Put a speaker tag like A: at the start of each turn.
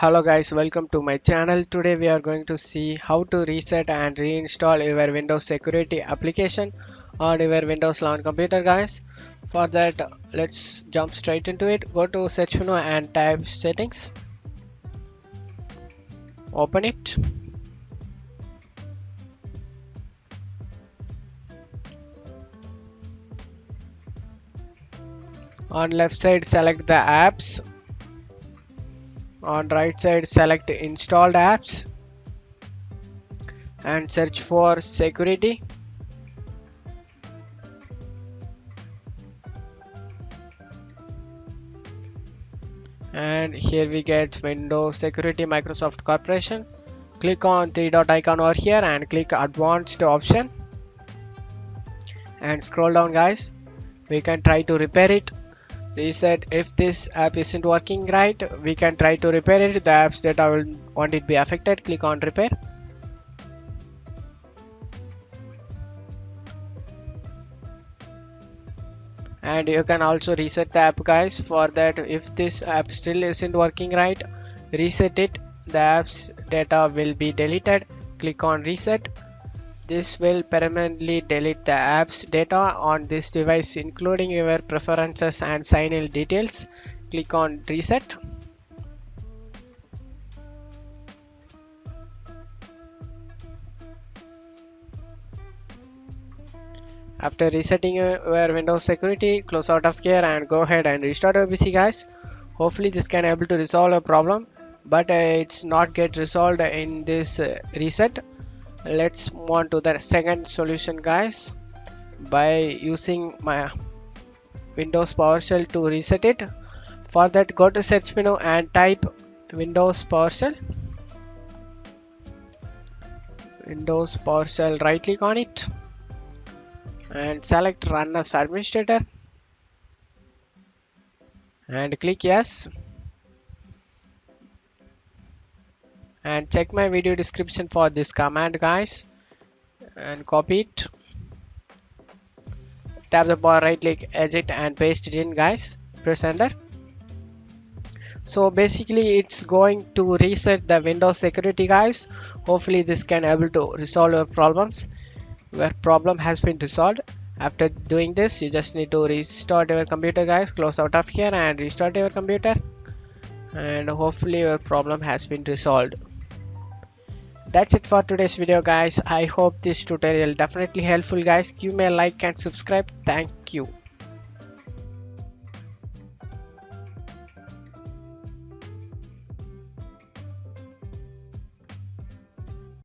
A: Hello guys, welcome to my channel. Today we are going to see how to reset and reinstall your Windows security application on your Windows 11 computer guys. For that, let's jump straight into it. Go to search menu and type settings. Open it. On left side select the apps. On right side select installed apps and search for security. And here we get Windows Security Microsoft Corporation. Click on three dot icon over here and click advanced option and scroll down guys. We can try to repair it. Reset. If this app isn't working right, we can try to repair it. The apps that I will want it be affected, click on repair. And you can also reset the app guys. For that, if this app still isn't working right, reset it. The app's data will be deleted. Click on reset. This will permanently delete the app's data on this device, including your preferences and sign-in details. Click on reset. After resetting your Windows security, close out of here and go ahead and restart your PC guys. Hopefully this can able to resolve a problem, but it's not get resolved in this reset. Let's move on to the second solution guys, by using my Windows PowerShell to reset it. For that, go to search menu and type Windows PowerShell. Windows PowerShell, right click on it and select run as administrator and click yes. And check my video description for this command guys and copy it. Tap the bar, right click, exit and paste it in guys. Press enter. So basically it's going to reset the Windows security guys. Hopefully this can able to resolve your problems. Your problem has been resolved. After doing this, you just need to restart your computer guys. Close out of here and restart your computer, and hopefully your problem has been resolved. That's it for today's video guys. I hope this tutorial definitely helpful guys. Give me a like and subscribe. Thank you.